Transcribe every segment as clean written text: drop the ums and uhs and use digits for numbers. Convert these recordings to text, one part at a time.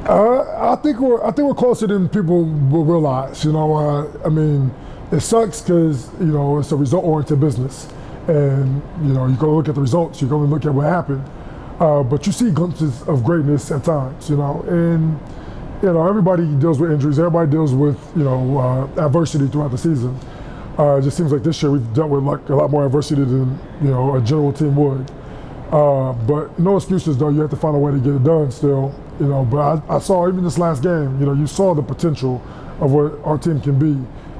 I think we're closer than people will realize. I mean, it sucks because it's a result-oriented business, and you go look at the results. You go and look at what happened, but you see glimpses of greatness at times. And everybody deals with injuries. Everybody deals with adversity throughout the season. It just seems like this year we've dealt with like a lot more adversity than a general team would. But no excuses though. You have to find a way to get it done still. But I saw even this last game. You saw the potential of what our team can be.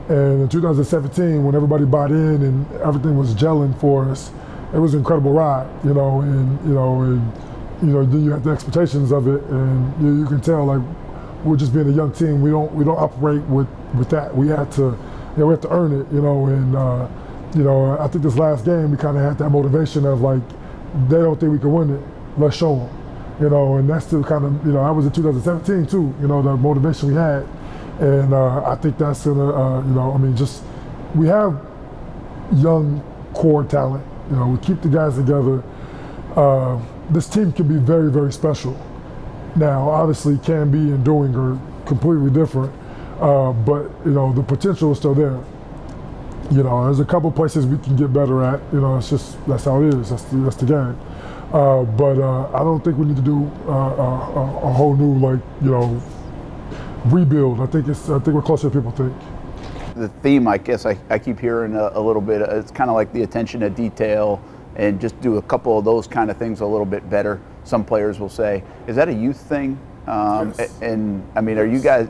And in 2017, when everybody bought in and everything was gelling for us, it was an incredible ride. And then you have the expectations of it, and you can tell like we're just being a young team. We don't operate with that. We have to earn it. And I think this last game we kind of had that motivation of like they don't think we can win it. Let's show them. And that's still kind of I was in 2017 too. The motivation we had. And I think that's just we have young core talent. We keep the guys together. This team can be very, very special. Now, obviously, can be and doing are completely different, but the potential is still there. There's a couple places we can get better at. It's just that's how it is. That's the game. But I don't think we need to do a whole new rebuild. I think we're closer than people think. The theme, I guess, I keep hearing a little bit. It's kind of like the attention to detail, and just do a couple of those kind of things a little bit better. Some players will say, "Is that a youth thing?" Yes. And I mean, are you guys?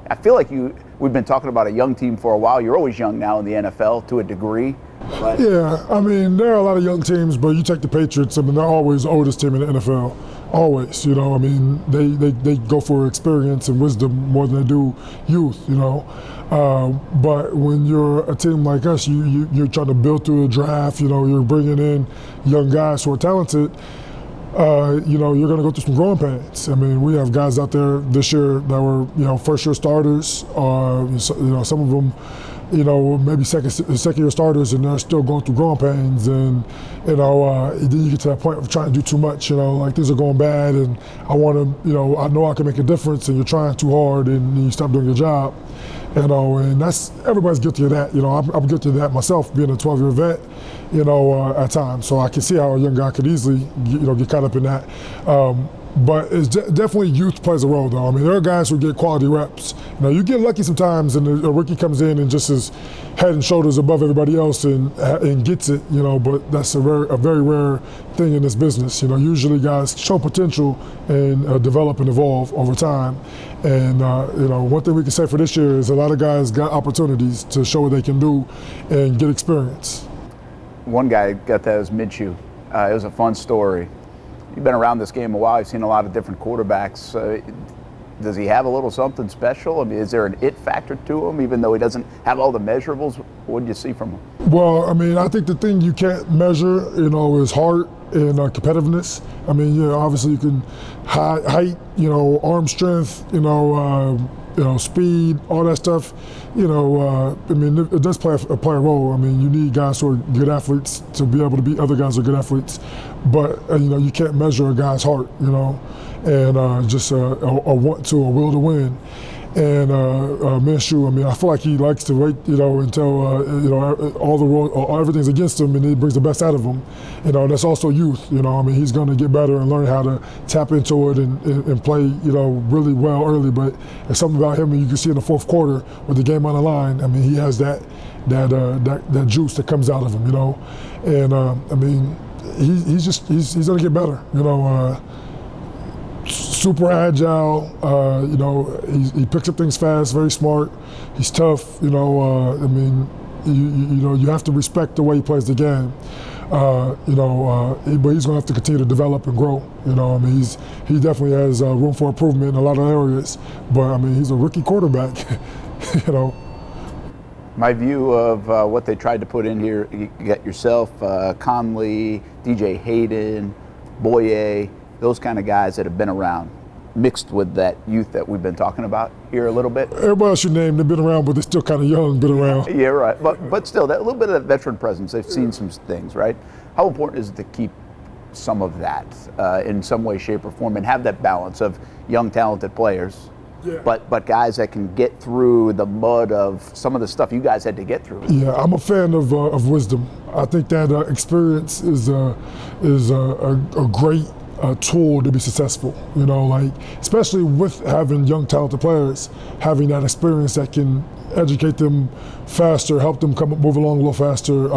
I feel like we've been talking about a young team for a while. You're always young now in the NFL to a degree. But yeah, I mean, there are a lot of young teams, but you take the Patriots. I mean, they're always the oldest team in the NFL. Always, I mean, they go for experience and wisdom more than they do youth, But when you're a team like us, you're trying to build through the draft. You're bringing in young guys who are talented. You're going to go through some growing pains. I mean, we have guys out there this year that were, first-year starters. Some of them, maybe second-year starters, and they're still going through growing pains. And then you get to that point of trying to do too much. Like things are going bad, and I want to, I know I can make a difference, and you're trying too hard, and you stop doing your job. And that's everybody's guilty of that. I'm guilty of that myself, being a 12-year vet. At times, so I can see how a young guy could easily, get caught up in that. But it's definitely youth plays a role, though. I mean, there are guys who get quality reps. You get lucky sometimes, and a rookie comes in and just is head and shoulders above everybody else and gets it. But that's a very rare thing in this business. Usually guys show potential and develop and evolve over time. And one thing we can say for this year is a lot of guys got opportunities to show what they can do and get experience. One guy got that as Minshew. It was a fun story. You've been around this game a while. You've seen a lot of different quarterbacks. Does he have a little something special? I mean, is there an it factor to him, even though he doesn't have all the measurables? What did you see from him? Well, I mean, I think the thing you can't measure, is heart and competitiveness. I mean, obviously you can height, arm strength, speed, all that stuff. I mean, it does play a role. I mean, you need guys who are good athletes to be able to beat other guys who are good athletes. But, you can't measure a guy's heart, and just a want to, a will to win. And Minshew, I mean, I feel like he likes to wait, until everything's against him, and he brings the best out of him. That's also youth. I mean, he's going to get better and learn how to tap into it and play, really well early. But there's something about him, and you can see in the fourth quarter with the game on the line. I mean, he has that juice that comes out of him, And I mean, he's going to get better, Super agile, he picks up things fast, very smart. He's tough, I mean, you have to respect the way he plays the game. But he's going to have to continue to develop and grow. I mean, he definitely has room for improvement in a lot of areas. But I mean, he's a rookie quarterback. My view of what they tried to put in here, you got yourself, Conley, DJ Hayden, Boye, those kind of guys that have been around, mixed with that youth that we've been talking about here a little bit. Everybody else you name, they've been around, but they're still kind of young, been around. Yeah, right. But still, that little bit of that veteran presence, they've seen some things, right? How important is it to keep some of that in some way, shape, or form, and have that balance of young, talented players, but guys that can get through the mud of some of the stuff you guys had to get through? Yeah, I'm a fan of wisdom. I think that experience is a great tool to be successful. You know, like especially with having young, talented players, having that experience that can educate them faster, help them move along a little faster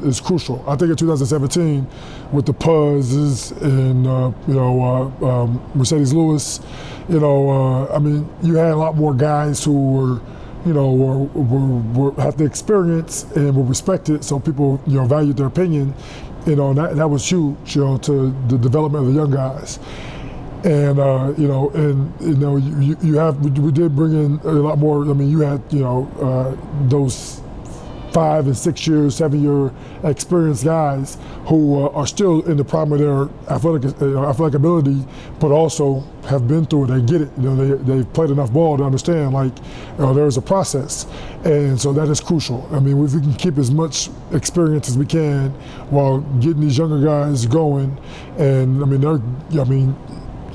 is crucial. I think in 2017, with the Puzzes and Mercedes Lewis, I mean, you had a lot more guys who were, had the experience and were respected, so people, valued their opinion. And that was huge, to the development of the young guys. And we did bring in a lot more. I mean, you had those 5 and 6 year, 7 year experienced guys who are still in the prime of their athletic ability, but also have been through it. They get it. They've played enough ball to understand there's a process, and so that is crucial. I mean, if we can keep as much experience as we can while getting these younger guys going, and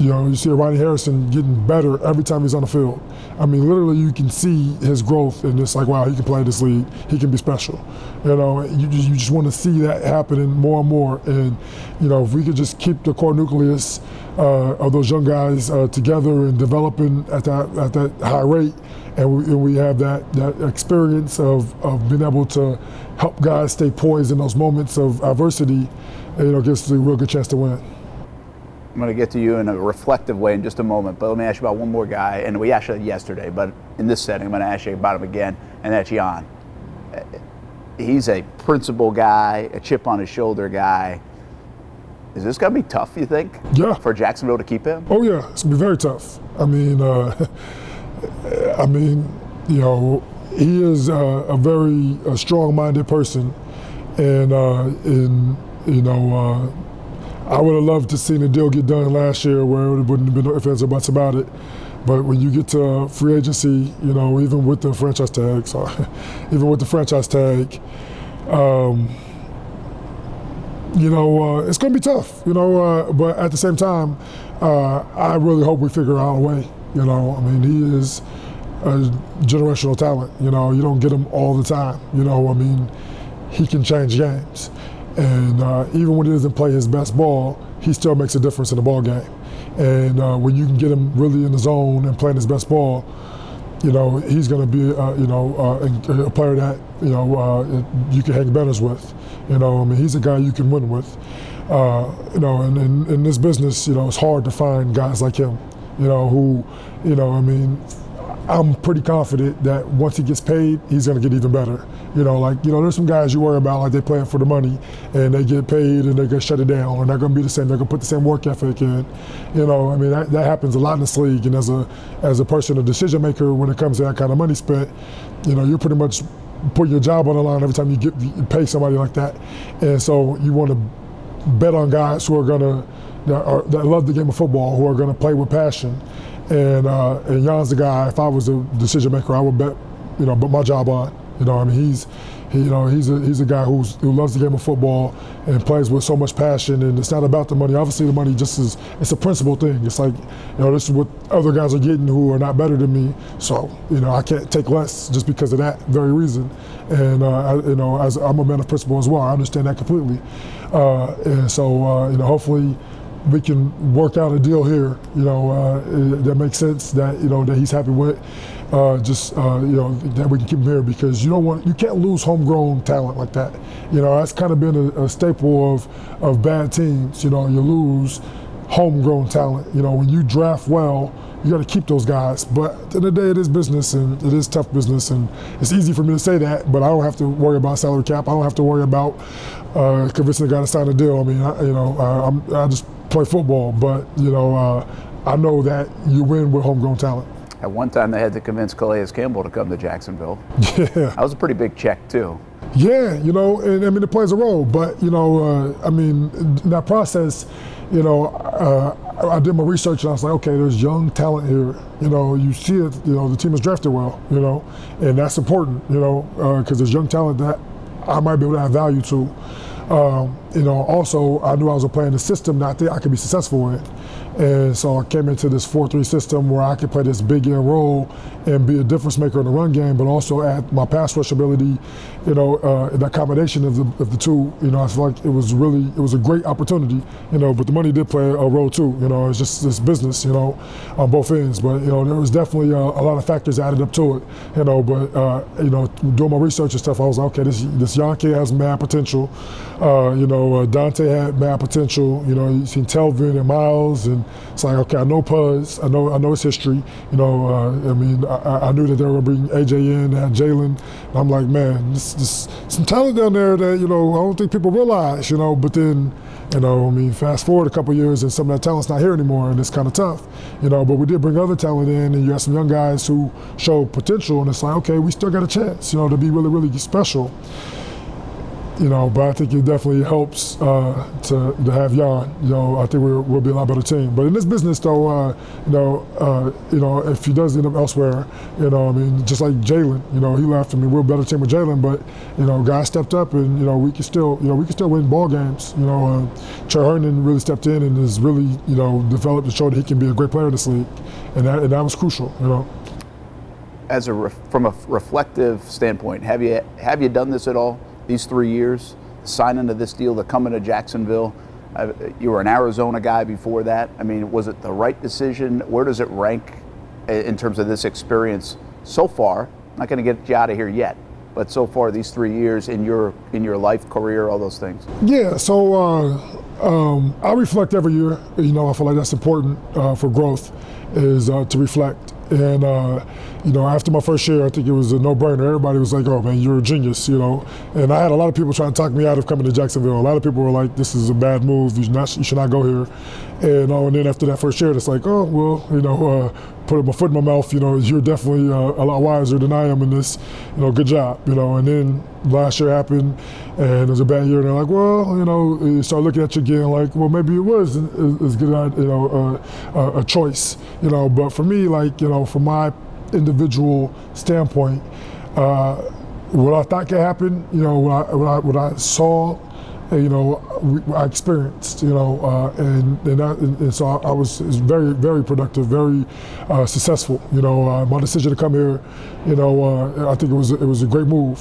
you see Ronnie Harrison getting better every time he's on the field. I mean, literally, you can see his growth, and it's like, wow, he can play this league. He can be special. You just want to see that happening more and more. And if we could just keep the core nucleus of those young guys together and developing at that high rate, and we have that experience of being able to help guys stay poised in those moments of adversity, gives us a real good chance to win. I'm going to get to you in a reflective way in just a moment, but let me ask you about one more guy, and we asked you yesterday, but in this setting, I'm going to ask you about him again, and that's Jan. He's a principal guy, a chip on his shoulder guy. Is this going to be tough, you think? Yeah. For Jacksonville to keep him? Oh yeah, it's going to be very tough. I mean, he is a very strong-minded person, and I would have loved to seen the deal get done last year where it wouldn't have been no ifs, ands, or buts about it. But when you get to free agency, even with the franchise tag, it's going to be tough, but at the same time, I really hope we figure out a way. I mean, he is a generational talent. You don't get him all the time. I mean, he can change games. And even when he doesn't play his best ball, he still makes a difference in the ball game. And when you can get him really in the zone and playing his best ball, he's going to be a player that you can hang banners with. I mean, he's a guy you can win with. And in this business, it's hard to find guys like him. Who, I mean, I'm pretty confident that once he gets paid, he's going to get even better. There's some guys you worry about, like they playing for the money and they get paid and they're going to shut it down, or not going to be the same. They're going to put the same work ethic in. I mean, that happens a lot in this league. And as a person, a decision maker, when it comes to that kind of money spent, you're pretty much putting your job on the line every time you pay somebody like that. And so you want to bet on guys who are that love the game of football, who are going to play with passion. And Jan's the guy. If I was a decision maker, I would bet, put my job on. I mean, he's a guy who loves the game of football and plays with so much passion. And it's not about the money. Obviously, the money it's a principle thing. It's like, this is what other guys are getting who are not better than me. So, I can't take less just because of that very reason. And as I'm a man of principle as well, I understand that completely. And so, hopefully, we can work out a deal here, that makes sense, that that he's happy with, that we can keep him here, because you can't lose homegrown talent like that. That's kind of been a staple of bad teams. You lose homegrown talent. When you draft well, you got to keep those guys. But at the end of the day, it is business, and it is tough business, and it's easy for me to say that, but I don't have to worry about salary cap. I don't have to worry about convincing the guy to sign a deal. I mean, I just play football, but I know that you win with homegrown talent. At one time, they had to convince Calais Campbell to come to Jacksonville. Yeah, that was a pretty big check too. Yeah, and I mean, it plays a role, but I mean, in that process, I did my research and I was like, okay, there's young talent here. You see it. The team is drafted well. And that's important. Because there's young talent that I might be able to add value to. also I knew I was playing a system that I think I could be successful in. And so I came into this 4-3 system where I could play this big end role and be a difference maker in the run game, but also add my pass rush ability, the combination of the two. I feel like it was a great opportunity, but the money did play a role too. It's just this business, on both ends. But, there was definitely a lot of factors added up to it, doing my research and stuff, I was like, okay, this young kid has mad potential. Dante had mad potential. You seen Telvin and Miles, and it's like, okay, I know Puz, I know his history. I knew that they were going to bring AJ in, and Jalen. I'm like, man, this some talent down there that I don't think people realize. But then, fast forward a couple years, and some of that talent's not here anymore, and it's kind of tough. But we did bring other talent in, and you have some young guys who show potential, and it's like, okay, we still got a chance, to be really, really special. But I think it definitely helps to have Jan. I think we'll be a lot better team. But in this business, though, if he does end up elsewhere, just like Jalen, he left. We're a better team with Jalen, but guys stepped up, and we can still win ball games. Trey Herndon really stepped in and has really developed and showed that he can be a great player in this league, and that was crucial. From a reflective standpoint, have you done this at all? These 3 years, signing of this deal, the coming to Jacksonville. You were an Arizona guy before that. Was it the right decision? Where does it rank in terms of this experience so far? I'm not going to get you out of here yet, but so far these 3 years in your life, career, all those things. Yeah. So I reflect every year. I feel like that's important for growth, is to reflect. And after my first year, I think it was a no-brainer. Everybody was like, "Oh man, you're a genius," And I had a lot of people trying to talk me out of coming to Jacksonville. A lot of people were like, "This is a bad move. You should not go here." And then after that first year, it's like, "Oh well, put my foot in my mouth. You're definitely a lot wiser than I am in this. Good job." And then last year happened, and it was a bad year. And they're like, "Well, you start looking at you again, like, well, maybe it was as good a choice." But for me, from my individual standpoint, what I thought could happen, what I saw, I experienced, and so I was very, very productive, very successful. My decision to come here, I think it was a great move.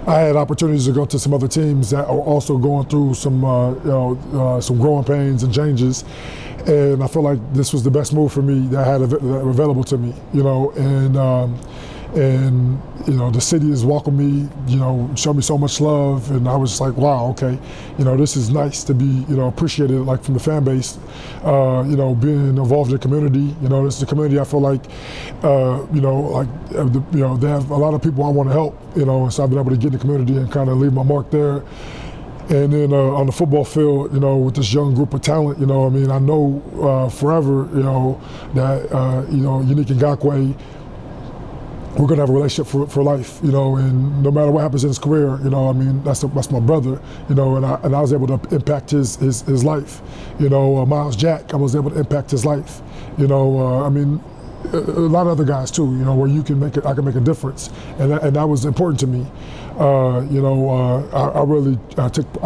I had opportunities to go to some other teams that are also going through some growing pains and changes, and I feel like this was the best move for me that I had available to me. And the city has welcomed me, showed me so much love, and I was just like, wow, okay, this is nice to be, appreciated, like, from the fan base, being involved in the community. This is a community I feel like, they have a lot of people I want to help, and so I've been able to get in the community and kind of leave my mark there. And then on the football field, with this young group of talent, I know forever, that, Unique Ngakoue, we're gonna have a relationship for life, and no matter what happens in his career, that's my brother, and I was able to impact his life, Miles Jack, I was able to impact his life, a lot of other guys too, where I can make a difference, and that was important to me. I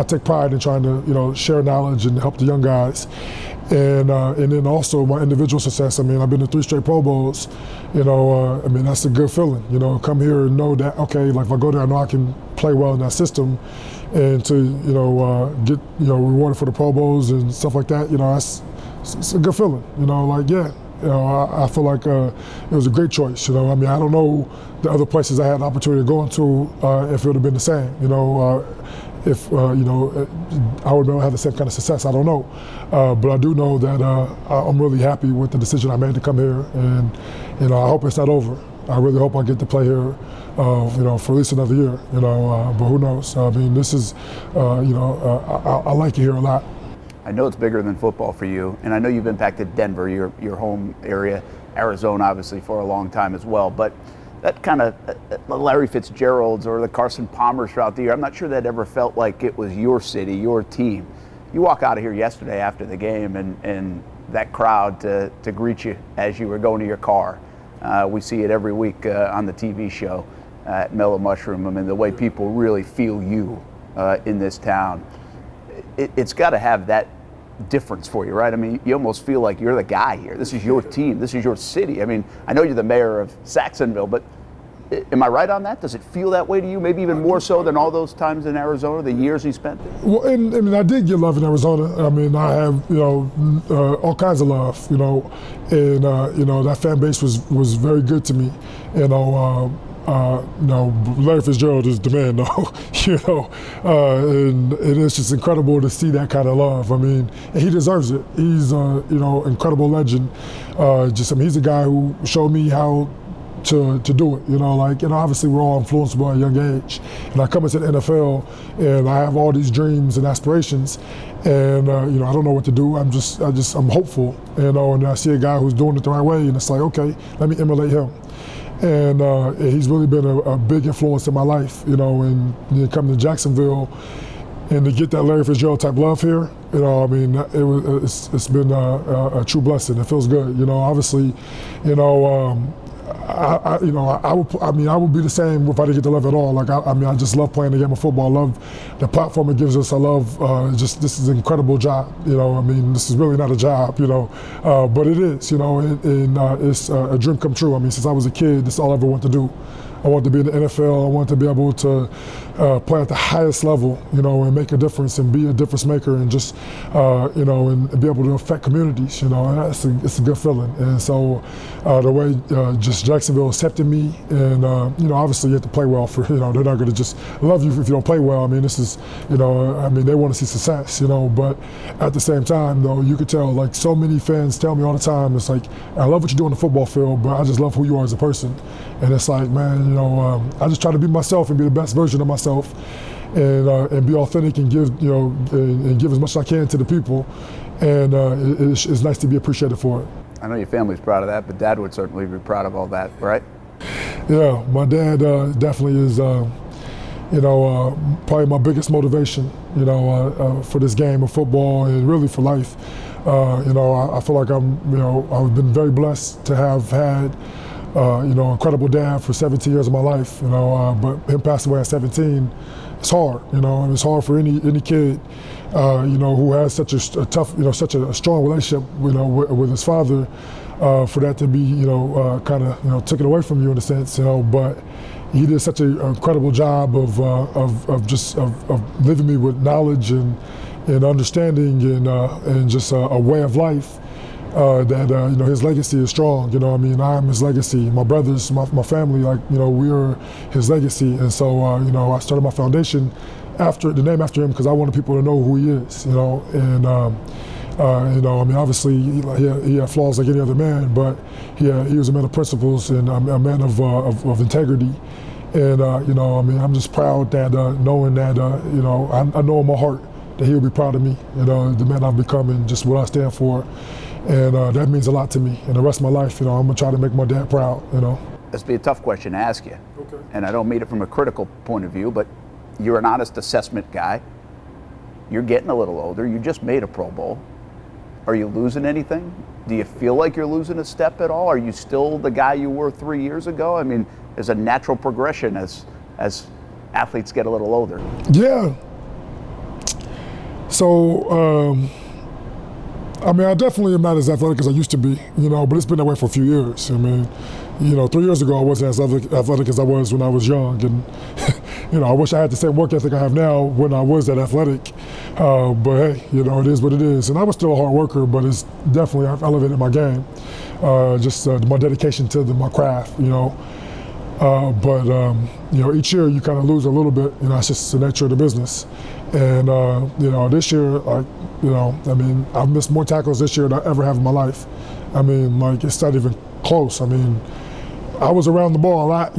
take pride in trying to share knowledge and help the young guys, and then also my individual success. I've been to 3 straight Pro Bowls. That's a good feeling. Come here and know that, okay, like, if I go there, I know I can play well in that system, and to get rewarded for the Pro Bowls and stuff like that. It's a good feeling. I feel like it was a great choice. I don't know the other places I had the opportunity to go into if it would have been the same. If I would have had the same kind of success. I don't know, but I do know that I'm really happy with the decision I made to come here, and I hope it's not over. I really hope I get to play here, for at least another year. But who knows? This is, I like it here a lot. I know it's bigger than football for you, and I know you've impacted Denver, your home area, Arizona, obviously, for a long time as well. But that kind of Larry Fitzgerald's or the Carson Palmer's throughout the year, I'm not sure that ever felt like it was your city, your team. You walk out of here yesterday after the game, and that crowd to greet you as you were going to your car. We see it every week on the TV show at Mellow Mushroom. The way people really feel you in this town. It's got to have that difference for you, right? I mean, you almost feel like you're the guy here. This is your team. This is your city. I mean, I know you're the mayor of Jacksonville, but am I right on that? Does it feel that way to you? Maybe even more so than all those times in Arizona, the years you spent there? Well, I mean, I did get love in Arizona. I mean, I have, all kinds of love, and, that fan base was very good to me. Larry Fitzgerald is the man, though, and it's just incredible to see that kind of love. I mean, and he deserves it. He's incredible legend. He's a guy who showed me how to do it, obviously we're all influenced by a young age. And I come into the NFL and I have all these dreams and aspirations, and I don't know what to do. I'm hopeful, and I see a guy who's doing it the right way, and it's like, okay, let me emulate him. And he's really been a big influence in my life, and coming to Jacksonville and to get that Larry Fitzgerald type love here, it's been a true blessing. It feels good, obviously, I would be the same if I didn't get the love at all. I just love playing the game of football. I love the platform it gives us. I love this is an incredible job. This is really not a job, but it is, and it's a dream come true. Since I was a kid, this is all I ever wanted to do. I wanted to be in the NFL. I wanted to be able to play at the highest level, and make a difference and be a difference maker, and just, and be able to affect communities. It's a good feeling. And so the way just Jacksonville accepted me, and obviously you have to play well for, they're not going to just love you if you don't play well. This is, they want to see success, but at the same time, though, you could tell, like, so many fans tell me all the time, it's like, I love what you do on the football field, but I just love who you are as a person. And it's like, man, I just try to be myself and be the best version of myself, and be authentic and give, and give as much as I can to the people. And it's nice to be appreciated for it. I know your family's proud of that, but Dad would certainly be proud of all that, right? Yeah, my dad definitely is, probably my biggest motivation, for this game of football and really for life. I feel like I've been very blessed to have had incredible dad for 17 years of my life, but him passing away at 17, it's hard, and it's hard for any kid, who has such a tough, such a strong relationship, with his father, for that to be, kind of, taken away from you in a sense, but he did such an incredible job of leaving me with knowledge and understanding and just a way of life. That his legacy is strong. I'm his legacy. My brothers, my family, we are his legacy. And so I started my foundation after the name after him because I wanted people to know who he is. And obviously he had flaws like any other man, but he was a man of principles and a man of integrity. And I'm just proud that knowing that I know in my heart that he'll be proud of me. The man I've become and just what I stand for. And that means a lot to me. And the rest of my life, I'm gonna try to make my dad proud. This will be a tough question to ask you. Okay. And I don't mean it from a critical point of view, but you're an honest assessment guy. You're getting a little older. You just made a Pro Bowl. Are you losing anything? Do you feel like you're losing a step at all? Are you still the guy you were 3 years ago? There's a natural progression as athletes get a little older. Yeah. So, I definitely am not as athletic as I used to be, but it's been that way for a few years. 3 years ago I wasn't as athletic as I was when I was young, and I wish I had the same work ethic I have now when I was that athletic. But hey, it is what it is. And I was still a hard worker, but it's definitely, I've elevated my game, my dedication to my craft, But each year you kind of lose a little bit. It's just the nature of the business. And this year, I've missed more tackles this year than I ever have in my life. It's not even close. I was around the ball a lot.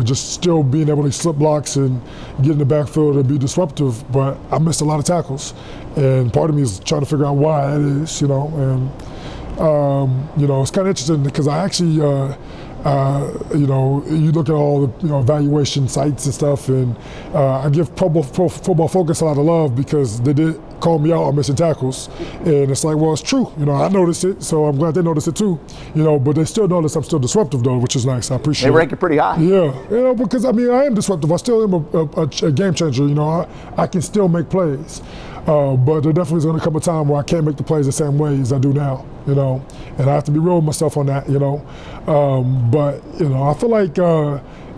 Just still being able to slip blocks and get in the backfield and be disruptive. But I missed a lot of tackles, and part of me is trying to figure out why that is. It's kind of interesting because I actually. You know, you look at all the evaluation sites and stuff, and I give Pro Football Focus a lot of love because they did call me out on missing tackles, and it's like, well, it's true. You know, I noticed it, so I'm glad they noticed it too. You know, but they still notice I'm still disruptive though, which is nice. I appreciate it. They rank it pretty high. Yeah, you know, because I mean, I am disruptive. I still am a game changer. You know, I can still make plays. But there definitely is going to come a time where I can't make the plays the same way as I do now, you know, and I have to be real with myself on that, you know. But, you know, I feel like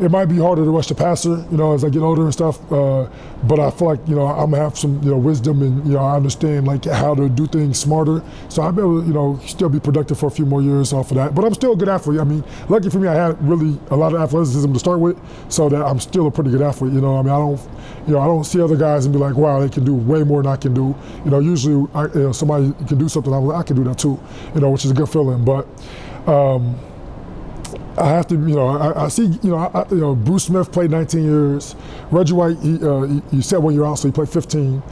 it might be harder to rush the passer, you know, as I get older and stuff. But I feel like, you know, I'm going to have some, you know, wisdom and, you know, I understand, like, how to do things smarter. So I'll be able to, you know, still be productive for a few more years off of that. But I'm still a good athlete. I mean, lucky for me, I had really a lot of athleticism to start with, so that I'm still a pretty good athlete, you know. I mean, I don't see other guys and be like, wow, they can do way more than I can do. You know, usually somebody can do something, I'm like, I can do that too, you know, which is a good feeling. But I have to, you know, I see, you know, Bruce Smith played 19 years. Reggie White, he said 1 year out, so he played 15.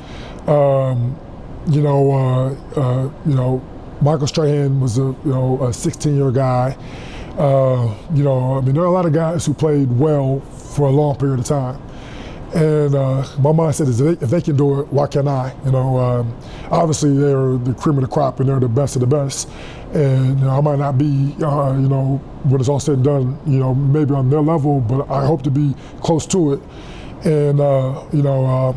You know, Michael Strahan was a 16-year guy. You know, I mean, there are a lot of guys who played well for a long period of time. And my mindset is if they can do it, why can't I? You know, obviously they're the cream of the crop and they're the best of the best. And you know, I might not be, you know, when it's all said and done, you know, maybe on their level, but I hope to be close to it. And you know,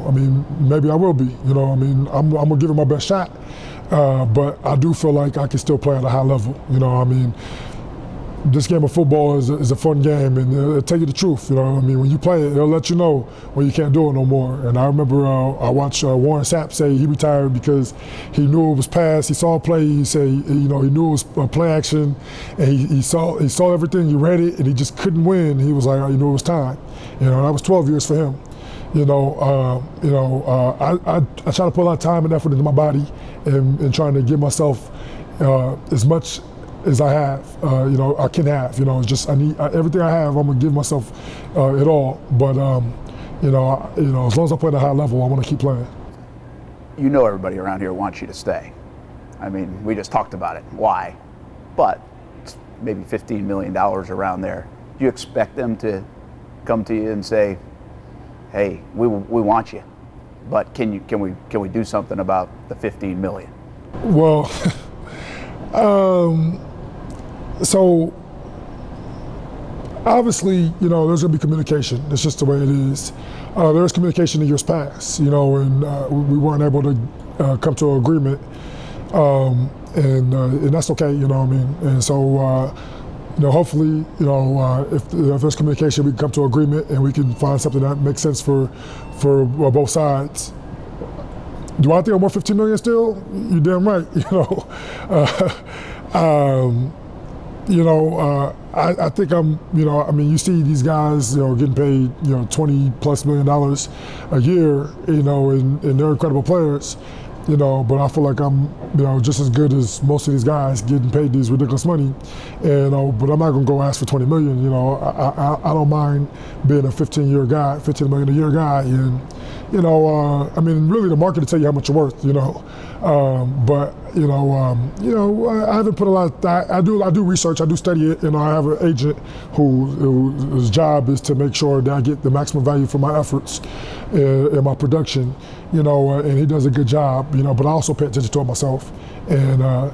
I mean, maybe I will be. You know, I mean, I'm gonna give it my best shot. But I do feel like I can still play at a high level. You know, I mean, this game of football is a fun game, and it'll tell you the truth. You know, I mean, when you play it, it'll let you know when you can't do it no more. And I remember I watched Warren Sapp say he retired because he knew it was pass. He saw a play. He said, you know, he knew it was play action, and he saw everything. He read it, and he just couldn't win. He was like, he knew it was time. You know, that was 12 years for him. You know, I try to put a lot of time and effort into my body, and trying to give myself as much as I have, you know, I can have. You know, it's just I need everything I have. I'm gonna give myself it all. But you know, as long as I play at a high level, I want to keep playing. You know, everybody around here wants you to stay. I mean, we just talked about it. Why? But it's maybe $15 million around there. Do you expect them to come to you and say, "Hey, we want you, but can we do something about the $15 million?" Well. So obviously, you know, there's going to be communication. It's just the way it is. There's communication in years past, you know, and we weren't able to come to an agreement, and that's okay, you know what I mean? And so, you know, hopefully, you know, if there's communication, we can come to an agreement and we can find something that makes sense for both sides. Do I think I'm worth $15 million still? You're damn right, you know. I think I'm, you know, I mean, you see these guys, you know, getting paid, you know, $20+ million a year, you know, and they're incredible players, you know, but I feel like I'm, you know, just as good as most of these guys getting paid these ridiculous money, and but I'm not gonna go ask for $20 million, you know. I don't mind being a 15 million a year guy, and you know, I mean, really the market will tell you how much you're worth, you know. But you know, I haven't put a lot of I do research, I do study it. You know, I have an agent whose job is to make sure that I get the maximum value for my efforts and my production. You know, and he does a good job. You know, but I also pay attention to it myself, and I'm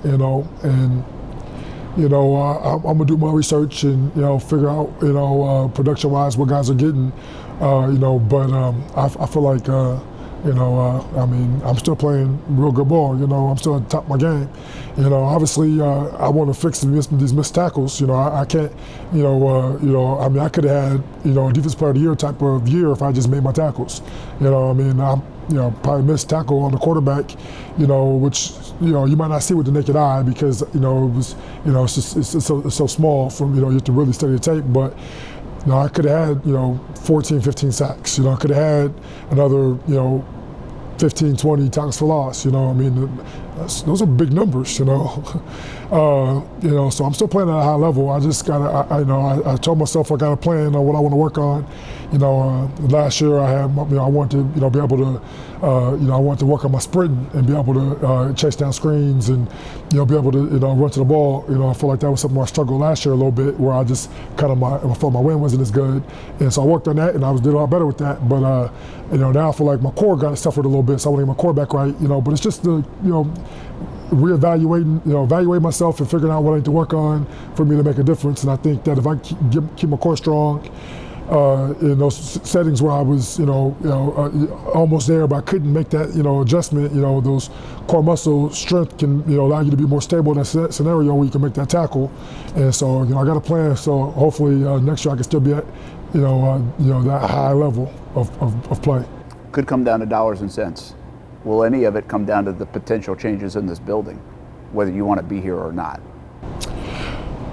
gonna do my research and, you know, figure out, you know, production-wise what guys are getting. You know, but I feel like, you know, I mean, I'm still playing real good ball. You know, I'm still at the top of my game. You know, obviously, I want to fix these missed tackles. You know, I can't, you know, I mean, I could have had, you know, a defensive player of the year type of year if I just made my tackles. You know, I mean, you know, probably missed tackle on the quarterback, you know, which, you know, you might not see with the naked eye because, you know, it was, you know, it's so small from, you know, you have to really study the tape, but. You know, I could have had, you know, 14, 15 sacks. You know, I could have had another, you know, 15, 20 tackles for loss. You know, I mean, those are big numbers. You know, you know. So I'm still playing at a high level. I just gotta, I told myself I got a plan on what I want to work on. Last year I wanted to, be able to, I wanted to work on my sprinting and be able to chase down screens and, be able to, run to the ball. I feel like that was something I struggled last year a little bit, where I just I felt my wind wasn't as good, and so I worked on that and I did a lot better with that. But now I feel like my core got suffered a little bit, so I want to get my core back right. But it's just the, reevaluating, evaluate myself and figuring out what I need to work on for me to make a difference. And I think that if I keep my core strong, in those settings where I was, almost there, but I couldn't make that, adjustment. Those core muscle strength can, allow you to be more stable in that scenario where you can make that tackle. And so, I got a plan. So hopefully next year I can still be at, that high level of play. Could come down to dollars and cents. Will any of it come down to the potential changes in this building, whether you want to be here or not?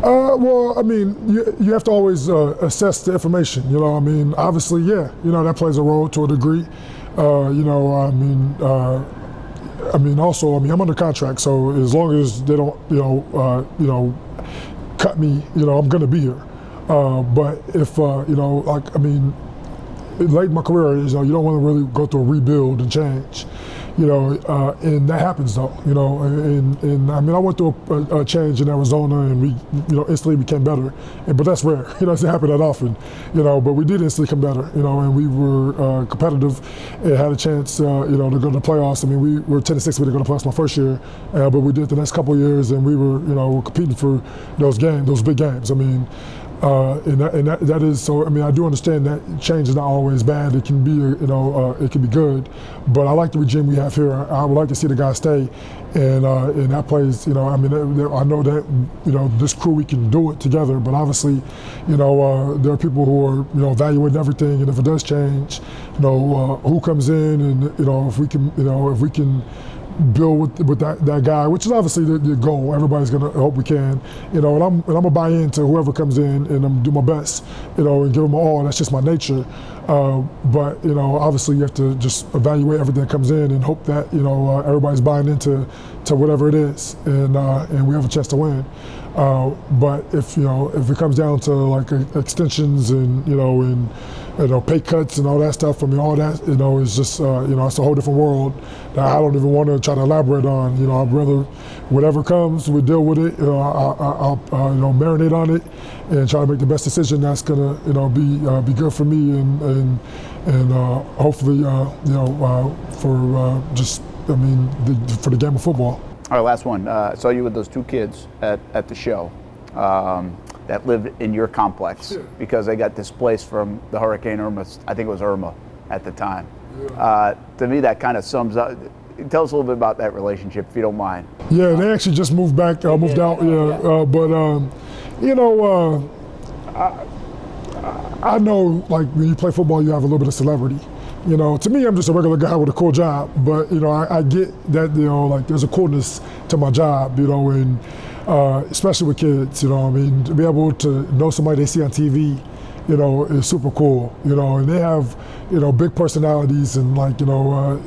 Well, I mean, you have to always assess the information. Obviously, yeah, that plays a role to a degree. Also, I'm under contract, so as long as they don't, cut me, I'm going to be here. But if, late in my career, you don't want to really go through a rebuild and change. And that happens though, I went through a change in Arizona and we, instantly became better, but that's rare. It doesn't happen that often, but we did instantly come better, and we were competitive and had a chance, to go to the playoffs. We were 10-6, we didn't go to the playoffs my first year, but we did the next couple of years, and we were, competing for those big games. That is so. I do understand that change is not always bad. It can be, it can be good. But I like the regime we have here. I would like to see the guys stay, and that plays. I know that this crew, we can do it together. But obviously, there are people who are evaluating everything, and if it does change, who comes in, and if we can build with that guy, which is obviously the goal. Everybody's gonna hope we can, and I'm gonna buy into whoever comes in, and I'm gonna do my best, and give them all. That's just my nature. But obviously you have to just evaluate everything that comes in and hope that everybody's buying into whatever it is, and we have a chance to win. But if it comes down to like extensions and pay cuts and all that stuff, all that is just it's a whole different world that I don't even want to try to elaborate on. I'd rather whatever comes, we deal with it. I'll marinate on it and try to make the best decision that's gonna be good for me and hopefully for for the game of football. All right, last one. I saw you with those two kids at the show that lived in your complex because they got displaced from the Hurricane Irma. I think it was Irma at the time. Yeah. To me, that kind of sums up. Tell us a little bit about that relationship, if you don't mind. Yeah, they actually just moved back, moved out. Yeah, but I know, like, when you play football, you have a little bit of celebrity. To me, I'm just a regular guy with a cool job, but I get that like there's a coolness to my job, and especially with kids, to be able to know somebody they see on TV, is super cool, and they have, big personalities, and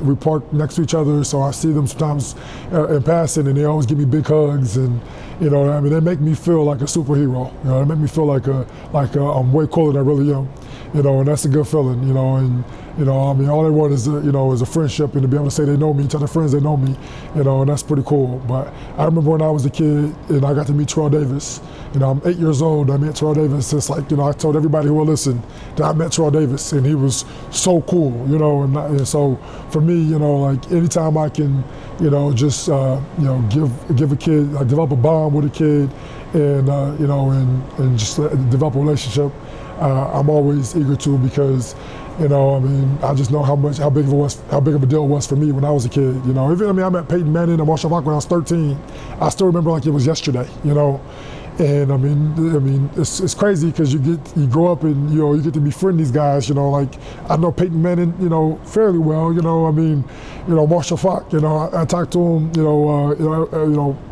we park next to each other, so I see them sometimes in passing, and they always give me big hugs, and they make me feel like a superhero. They make me feel like I'm way cooler than I really am, and that's a good feeling, and all they want is a friendship, and to be able to say they know me, tell their friends they know me, and that's pretty cool. But I remember when I was a kid and I got to meet Terrell Davis. I'm 8 years old. I met Terrell Davis. It's like, I told everybody who will listen that I met Terrell Davis, and he was so cool, and so for me, like anytime I can, just give a kid, develop a bond with a kid, and and just develop a relationship. I'm always eager to, because I just know how big of a deal it was for me when I was a kid. I met Peyton Manning and Marshall Faulk when I was 13. I still remember like it was yesterday. And it's crazy because you grow up and you get to befriend these guys. Like I know Peyton Manning, fairly well. Marshall Faulk. I talk to him,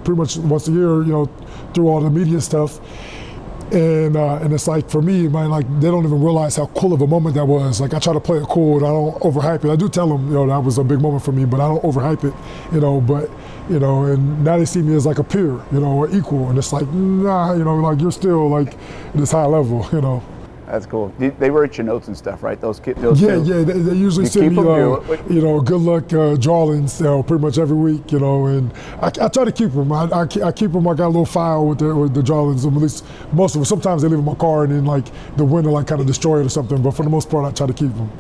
pretty much once a year. Through all the media stuff. And it's like, for me, man, like they don't even realize how cool of a moment that was. Like I try to play it cool and I don't overhype it. I do tell them, that was a big moment for me, but I don't overhype it, but, and now they see me as like a peer, or equal. And it's like, nah, like you're still like this high level, That's cool. They write your notes and stuff, right? Those kids. Yeah, they usually send me, good luck drawings, pretty much every week, and I try to keep them. I keep them. I got a little file with the drawings, at least most of them. Sometimes they leave in my car and then like the winter kind of destroy it or something, but for the most part, I try to keep them.